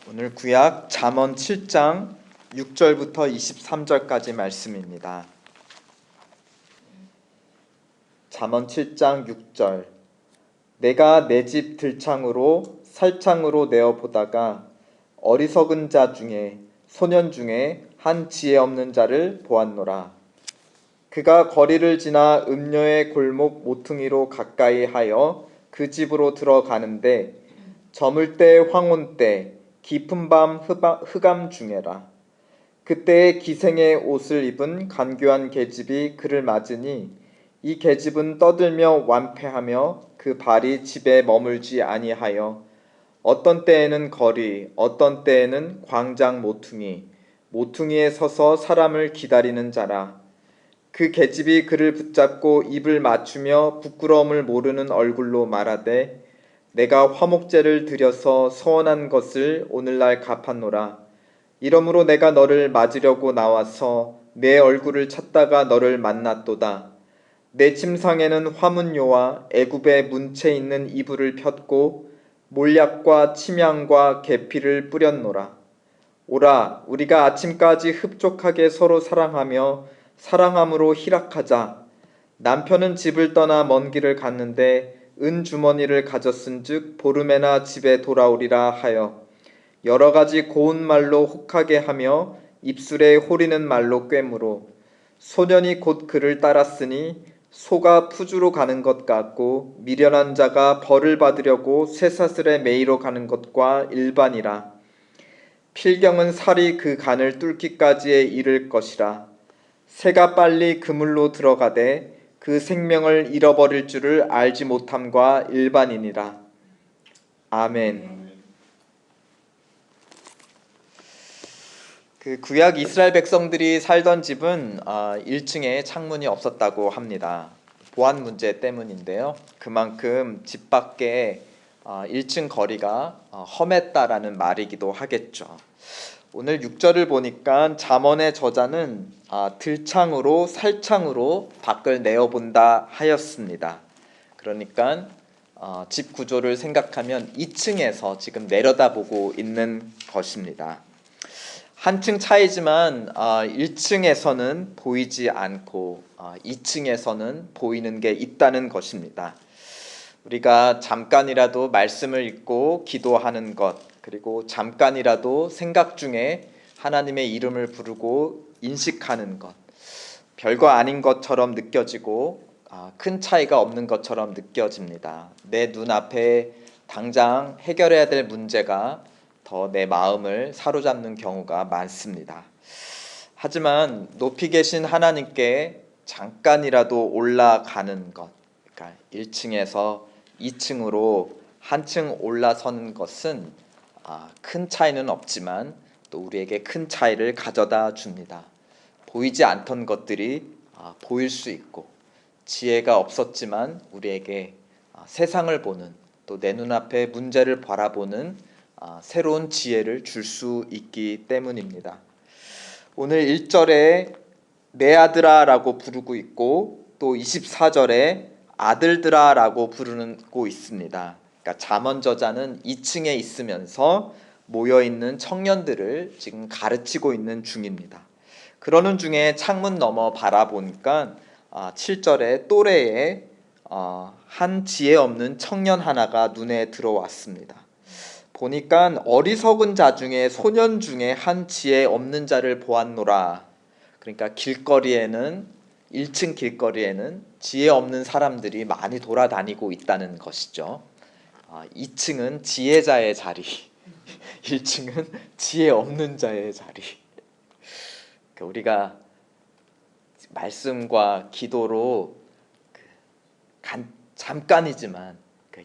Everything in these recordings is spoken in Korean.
오늘 구약 잠언 7장 6절부터 23절까지 말씀입니다. 잠언 7장 6절. 내가 내 집 들창으로 살창으로 내어 보다가 어리석은 자 중에 소년 중에 한 지혜 없는 자를 보았노라. 그가 거리를 지나 음녀의 골목 모퉁이로 가까이 하여 그 집으로 들어가는데 저물 때 황혼 때 깊은 밤 흑암 중에라. 그때에 기생의 옷을 입은 간교한 계집이 그를 맞으니 이 계집은 떠들며 완패하며 그 발이 집에 머물지 아니하여 어떤 때에는 거리 어떤 때에는 광장 모퉁이에 서서 사람을 기다리는 자라. 그 계집이 그를 붙잡고 입을 맞추며 부끄러움을 모르는 얼굴로 말하되 내가 화목제를 드려서 서원한 것을 오늘날 갚았노라. 이러므로 내가 너를 맞으려고 나와서 내 얼굴을 찾다가 너를 만났도다. 내 침상에는 화문요와 애굽의 문채 있는 이불을 폈고 몰약과 침향과 계피를 뿌렸노라. 오라, 우리가 아침까지 흡족하게 서로 사랑하며 사랑함으로 희락하자. 남편은 집을 떠나 먼 길을 갔는데 은 주머니를 가졌은즉 보름에나 집에 돌아오리라 하여 여러 가지 고운 말로 혹하게 하며 입술에 호리는 말로 꿰므로 소년이 곧 그를 따랐으니 소가 푸주로 가는 것 같고 미련한 자가 벌을 받으려고 쇠사슬에 매이러 가는 것과 일반이라. 필경은 살이 그 간을 뚫기까지에 이를 것이라. 새가 빨리 그물로 들어가되 그 생명을 잃어버릴 줄을 알지 못함과 일반이니라. 아멘. 그 구약 이스라엘 백성들이 살던 집은 1층에 창문이 없었다고 합니다. 보안 문제 때문인데요. 그만큼 집 밖에 1층 거리가 험했다라는 말이기도 하겠죠. 오늘 6절을 보니까 잠언의 저자는 들창으로 살창으로 밖을 내어본다 하였습니다. 그러니까 집 구조를 생각하면 2층에서 지금 내려다보고 있는 것입니다. 한층 차이지만 1층에서는 보이지 않고 2층에서는 보이는 게 있다는 것입니다. 우리가 잠깐이라도 말씀을 읽고 기도하는 것, 그리고 잠깐이라도 생각 중에 하나님의 이름을 부르고 인식하는 것, 별거 아닌 것처럼 느껴지고 큰 차이가 없는 것처럼 느껴집니다. 내 눈앞에 당장 해결해야 될 문제가 더 내 마음을 사로잡는 경우가 많습니다. 하지만 높이 계신 하나님께 잠깐이라도 올라가는 것, 그러니까 1층에서 2층으로 한층 올라서는 것은 큰 차이는 없지만 또 우리에게 큰 차이를 가져다 줍니다. 보이지 않던 것들이 보일 수 있고, 지혜가 없었지만 우리에게 세상을 보는, 또 내 눈앞에 문제를 바라보는 새로운 지혜를 줄 수 있기 때문입니다. 오늘 1절에 내 아들아 라고 부르고 있고, 또 24절에 아들들아 라고 부르고 있습니다. 그러니까 잠언 저자는 2층에 있으면서 모여있는 청년들을 지금 가르치고 있는 중입니다. 그러는 중에 창문 너머 바라보니까 7절에 또래에 한 지혜 없는 청년 하나가 눈에 들어왔습니다. 보니까 어리석은 자 중에 소년 중에 한 지혜 없는 자를 보았노라. 그러니까 1층 길거리에는 지혜 없는 사람들이 많이 돌아다니고 있다는 것이죠. 2층은 지혜자의 자리, 1층은 지혜 없는 자의 자리. 우리가 말씀과 기도로 잠깐이지만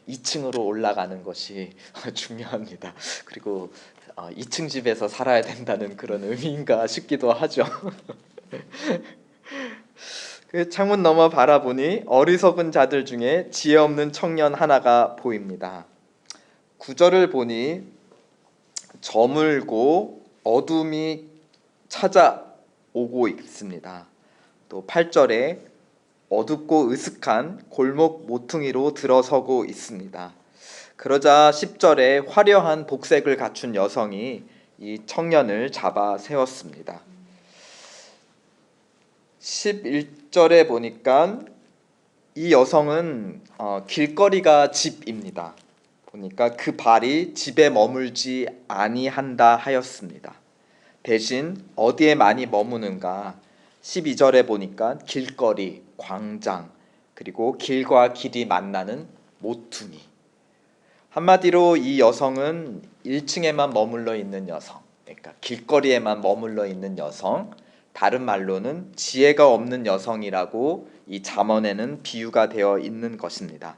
2층으로 올라가는 것이 중요합니다. 그리고 2층 집에서 살아야 된다는 그런 의미인가 싶기도 하죠. 그 창문 너머 바라보니 어리석은 자들 중에 지혜 없는 청년 하나가 보입니다. 9절을 보니 저물고 어둠이 찾아오고 있습니다. 또 8절에 어둡고 으슥한 골목 모퉁이로 들어서고 있습니다. 그러자 10절에 화려한 복색을 갖춘 여성이 이 청년을 잡아 세웠습니다. 11절에 보니까 이 여성은 길거리가 집입니다. 보니까 그 발이 집에 머물지 아니한다 하였습니다. 대신 어디에 많이 머무는가? 12절에 보니까 길거리, 광장, 그리고 길과 길이 만나는 모퉁이. 한마디로 이 여성은 1층에만 머물러 있는 여성, 그러니까 길거리에만 머물러 있는 여성, 다른 말로는 지혜가 없는 여성이라고 이 잠언에는 비유가 되어 있는 것입니다.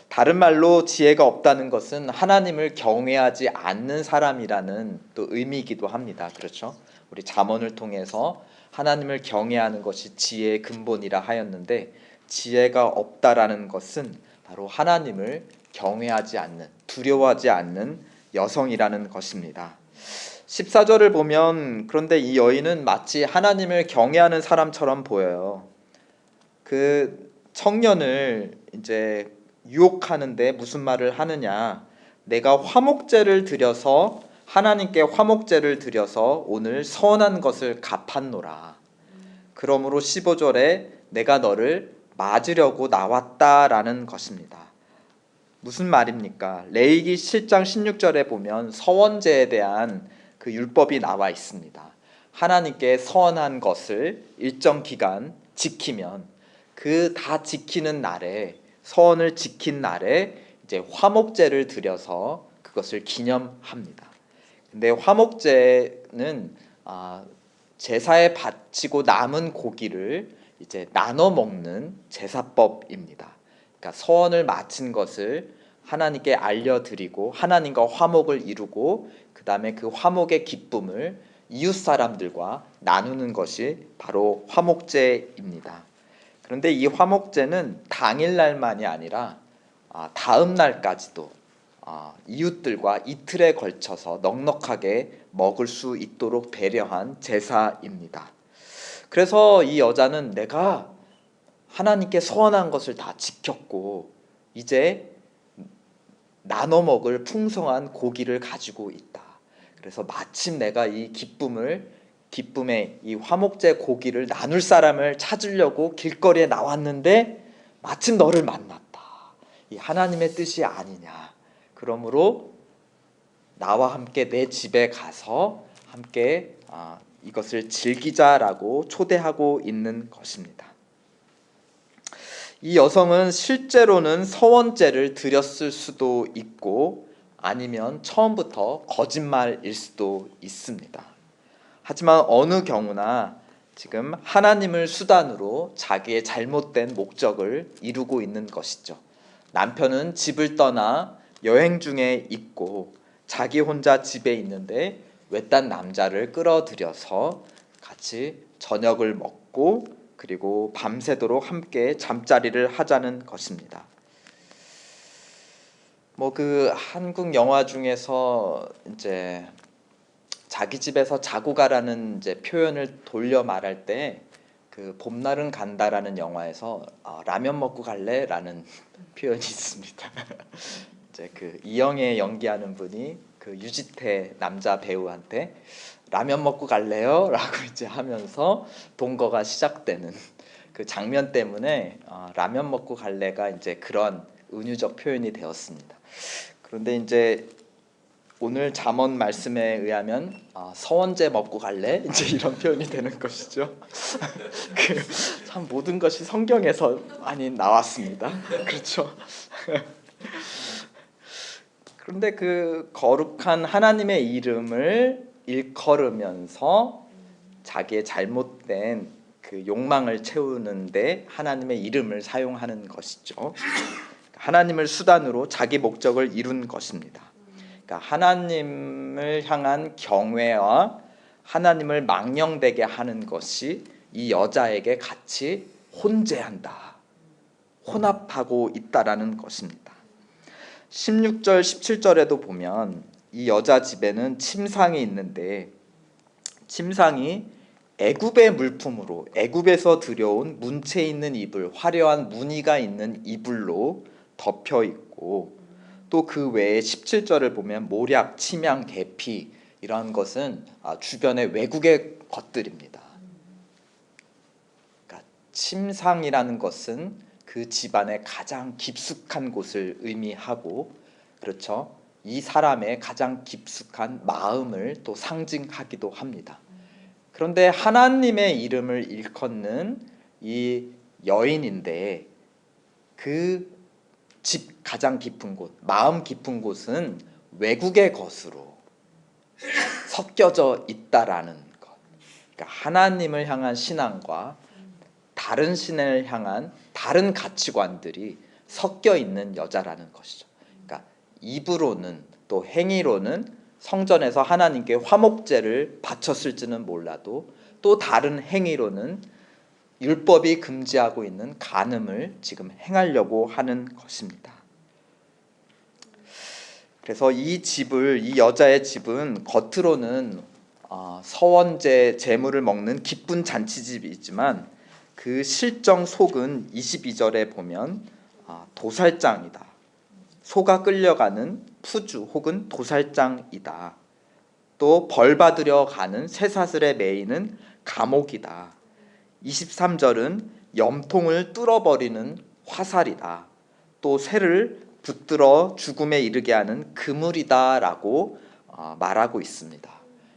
다른 말로 지혜가 없다는 것은 하나님을 경외하지 않는 사람이라는 또 의미이기도 합니다. 그렇죠? 우리 잠언을 통해서 하나님을 경외하는 것이 지혜의 근본이라 하였는데, 지혜가 없다라는 것은 바로 하나님을 경외하지 않는, 두려워하지 않는 여성이라는 것입니다. 14절을 보면 그런데 이 여인은 마치 하나님을 경외하는 사람처럼 보여요. 그 청년을 이제 유혹하는데 무슨 말을 하느냐? 내가 화목제를 드려서 하나님께 화목제를 드려서 오늘 선한 것을 갚았노라. 그러므로 15절에 내가 너를 맞으려고 나왔다라는 것입니다. 무슨 말입니까? 레위기 7장 16절에 보면 서원제에 대한 그 율법이 나와 있습니다. 하나님께 선한 것을 일정 기간 지키면 그 다 지키는 날에, 서원을 지킨 날에 이제 화목제를 드려서 그것을 기념합니다. 근데 화목제는 제사에 바치고 남은 고기를 이제 나눠 먹는 제사법입니다. 그러니까 서원을 마친 것을 하나님께 알려드리고 하나님과 화목을 이루고 그 다음에 그 화목의 기쁨을 이웃 사람들과 나누는 것이 바로 화목제입니다. 그런데 이 화목제는 당일날만이 아니라 다음 날까지도 이웃들과 이틀에 걸쳐서 넉넉하게 먹을 수 있도록 배려한 제사입니다. 그래서 이 여자는 내가 하나님께 서원한 것을 다 지켰고 이제 나눠 먹을 풍성한 고기를 가지고 있다. 그래서 마침 내가 이 기쁨의 이 화목제 고기를 나눌 사람을 찾으려고 길거리에 나왔는데 마침 너를 만났다. 이 하나님의 뜻이 아니냐. 그러므로 나와 함께 내 집에 가서 함께 이것을 즐기자라고 초대하고 있는 것입니다. 이 여성은 실제로는 서원제를 드렸을 수도 있고 아니면 처음부터 거짓말일 수도 있습니다. 하지만 어느 경우나 지금 하나님을 수단으로 자기의 잘못된 목적을 이루고 있는 것이죠. 남편은 집을 떠나 여행 중에 있고 자기 혼자 집에 있는데 외딴 남자를 끌어들여서 같이 저녁을 먹고 그리고 밤새도록 함께 잠자리를 하자는 것입니다. 그 한국 영화 중에서 이제 자기 집에서 자고 가라는 이제 표현을 돌려 말할 때 그 봄날은 간다라는 영화에서 라면 먹고 갈래라는 표현이 있습니다. 이제 그 이영애 연기하는 분이 그 유지태 남자 배우한테 라면 먹고 갈래요? 라고 이제 하면서 동거가 시작되는 그 장면 때문에 라면 먹고 갈래가 이제 그런 은유적 표현이 되었습니다. 그런데 이제 오늘 잠언 말씀에 의하면 서원제 먹고 갈래? 이제 이런 표현이 되는 것이죠. 참 모든 것이 성경에서 많이 나왔습니다. 그렇죠. 그런데 그 거룩한 하나님의 이름을 일컬으면서 자기의 잘못된 그 욕망을 채우는데 하나님의 이름을 사용하는 것이죠. 하나님을 수단으로 자기 목적을 이룬 것입니다. 그러니까 하나님을 향한 경외와 하나님을 망령되게 하는 것이 이 여자에게 같이 혼재한다, 혼합하고 있다라는 것입니다. 16절 17절에도 보면 이 여자 집에는 침상이 있는데 침상이 애굽의 물품으로 애굽에서 들여온 문체 있는 이불, 화려한 무늬가 있는 이불로 덮여 있고 또 그 외에 17절을 보면 모략, 침향, 계피 이러한 것은 주변의 외국의 것들입니다. 그러니까 침상이라는 것은 그 집안의 가장 깊숙한 곳을 의미하고, 그렇죠? 이 사람의 가장 깊숙한 마음을 또 상징하기도 합니다. 그런데 하나님의 이름을 일컫는 이 여인인데 그 집 가장 깊은 곳, 마음 깊은 곳은 외국의 것으로 섞여져 있다라는 것. 그러니까 하나님을 향한 신앙과 다른 신을 향한 다른 가치관들이 섞여 있는 여자라는 것이죠. 그러니까 입으로는 또 행위로는 성전에서 하나님께 화목제를 바쳤을지는 몰라도 또 다른 행위로는 율법이 금지하고 있는 간음을 지금 행하려고 하는 것입니다. 그래서 이 여자의 집은 겉으로는 서원제 제물을 먹는 기쁜 잔치집이지만 그 실정 속은 22절에 보면 도살장이다. 소가 끌려가는 푸주 혹은 도살장이다. 또 벌 받으려 가는 쇠사슬에 매이는 감옥이다. 23절은 염통을 뚫어버리는 화살이다. 또 쇠를 붙들어 죽음에 이르게 하는 그물이다 라고 말하고 있습니다.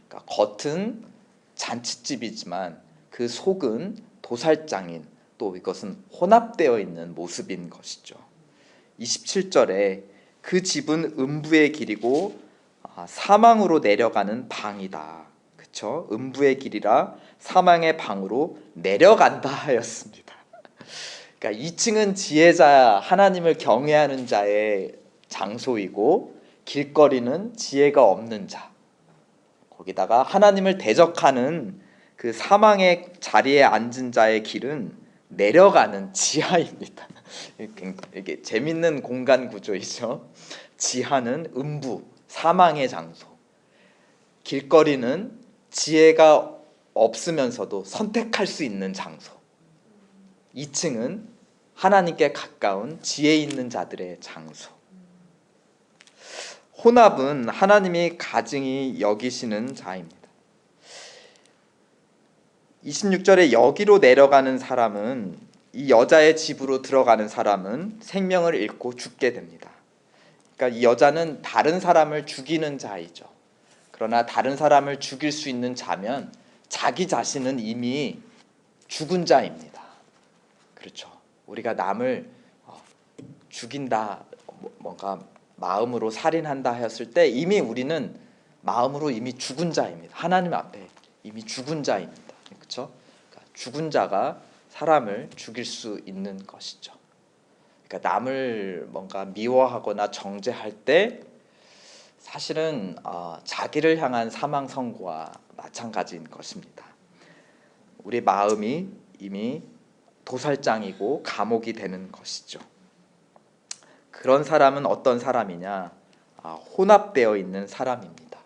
그러니까 겉은 잔칫집이지만 그 속은 도살장인, 또 이것은 혼합되어 있는 모습인 것이죠. 27절에 그 집은 음부의 길이고 사망으로 내려가는 방이다. 그쵸? 음부의 길이라 사망의 방으로 내려간다 하였습니다. 그러니까 2층은 지혜자, 하나님을 경외하는 자의 장소이고 길거리는 지혜가 없는 자, 거기다가 하나님을 대적하는 그 사망의 자리에 앉은 자의 길은 내려가는 지하입니다. 이게 재밌는 공간 구조이죠. 지하는 음부, 사망의 장소, 길거리는 지혜가 없으면서도 선택할 수 있는 장소, 2층은 하나님께 가까운 지혜 있는 자들의 장소. 혼합은 하나님이 가증히 여기시는 자입니다. 26절에 여기로 내려가는 사람은, 이 여자의 집으로 들어가는 사람은 생명을 잃고 죽게 됩니다. 그러니까 이 여자는 다른 사람을 죽이는 자이죠. 그러나 다른 사람을 죽일 수 있는 자면 자기 자신은 이미 죽은 자입니다. 그렇죠. 우리가 남을 죽인다, 뭔가 마음으로 살인한다 하였을 때 이미 우리는 마음으로 이미 죽은 자입니다. 하나님 앞에 이미 죽은 자입니다. 그렇죠? 그러니까 죽은 자가 사람을 죽일 수 있는 것이죠. 그러니까 남을 뭔가 미워하거나 정죄할 때 사실은 자기를 향한 사망 선고와 마찬가지인 것입니다. 우리 마음이 이미 도살장이고 감옥이 되는 것이죠. 그런 사람은 어떤 사람이냐? 혼합되어 있는 사람입니다.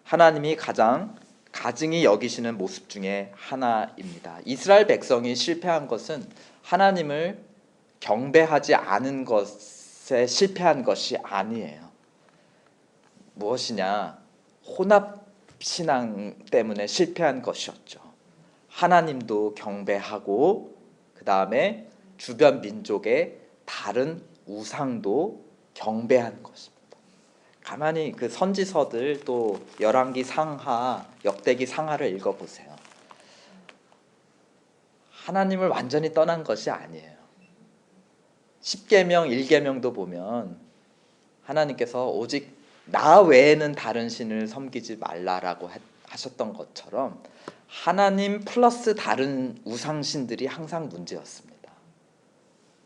하나님이 가장 가증히 여기시는 모습 중에 하나입니다. 이스라엘 백성이 실패한 것은 하나님을 경배하지 않은 것에 실패한 것이 아니에요. 무엇이냐? 혼합 신앙 때문에 실패한 것이었죠. 하나님도 경배하고 그 다음에 주변 민족의 다른 우상도 경배한 것입니다. 가만히 그 선지서들, 또 열왕기 상하, 역대기 상하를 읽어보세요. 하나님을 완전히 떠난 것이 아니에요. 10계명, 1계명도 보면 하나님께서 오직 나 외에는 다른 신을 섬기지 말라라고 하셨던 것처럼 하나님 플러스 다른 우상신들이 항상 문제였습니다.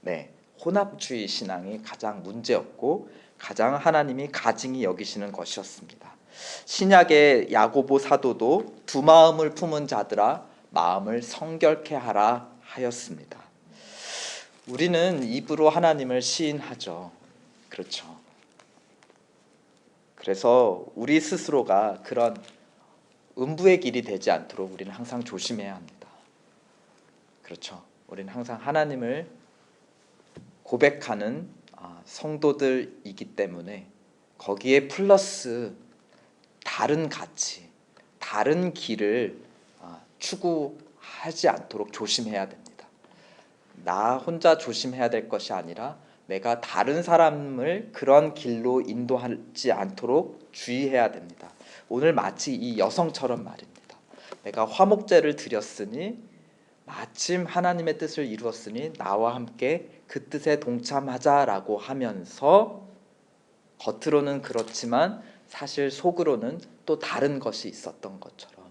네, 혼합주의 신앙이 가장 문제였고 가장 하나님이 가증히 여기시는 것이었습니다. 신약의 야고보 사도도 두 마음을 품은 자들아 마음을 성결케 하라 하였습니다. 우리는 입으로 하나님을 시인하죠. 그렇죠. 그래서 우리 스스로가 그런 음부의 길이 되지 않도록 우리는 항상 조심해야 합니다. 그렇죠. 우리는 항상 하나님을 고백하는 성도들이기 때문에 거기에 플러스 다른 가치, 다른 길을 추구하지 않도록 조심해야 됩니다. 나 혼자 조심해야 될 것이 아니라 내가 다른 사람을 그런 길로 인도하지 않도록 주의해야 됩니다. 오늘 마치 이 여성처럼 말입니다. 내가 화목제를 드렸으니 마침 하나님의 뜻을 이루었으니 나와 함께 그 뜻에 동참하자라고 하면서 겉으로는 그렇지만 사실 속으로는 또 다른 것이 있었던 것처럼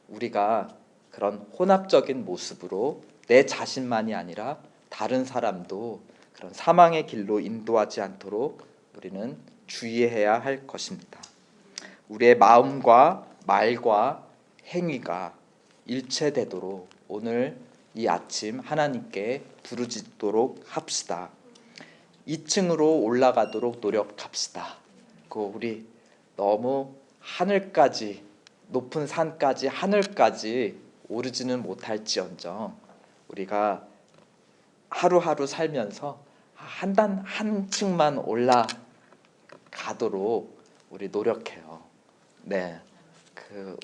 우리가 그런 혼합적인 모습으로 내 자신만이 아니라 다른 사람도 그런 사망의 길로 인도하지 않도록 우리는 주의해야 할 것입니다. 우리의 마음과 말과 행위가 일체되도록 오늘 이 아침 하나님께 부르짖도록 합시다. 2층으로 올라가도록 노력합시다. 우리 너무 하늘까지 높은 산까지 하늘까지 오르지는 못할지언정 우리가 하루하루 살면서 한 층만 올라가도록 우리 노력해요. 네,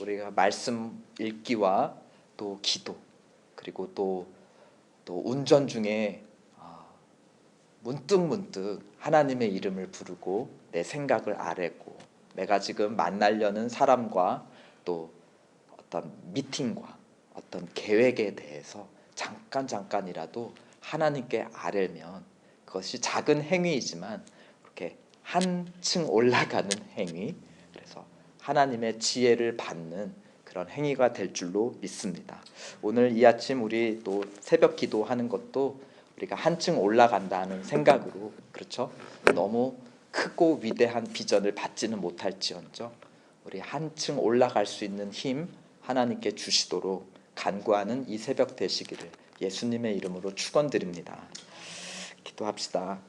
우리가 말씀 읽기와 또 기도 그리고 또 운전 중에 문득 하나님의 이름을 부르고 내 생각을 아뢰고 내가 지금 만나려는 사람과 또 어떤 미팅과 어떤 계획에 대해서 잠깐이라도 하나님께 아뢰면 그것이 작은 행위이지만 그렇게 한층 올라가는 행위, 그래서 하나님의 지혜를 받는 그런 행위가 될 줄로 믿습니다. 오늘 이 아침 우리 또 새벽 기도하는 것도 우리가 한층 올라간다는 생각으로, 그렇죠? 너무 크고 위대한 비전을 받지는 못할지언정 우리 한층 올라갈 수 있는 힘 하나님께 주시도록 간구하는 이 새벽 되시기를 예수님의 이름으로 축원드립니다. 기도합시다.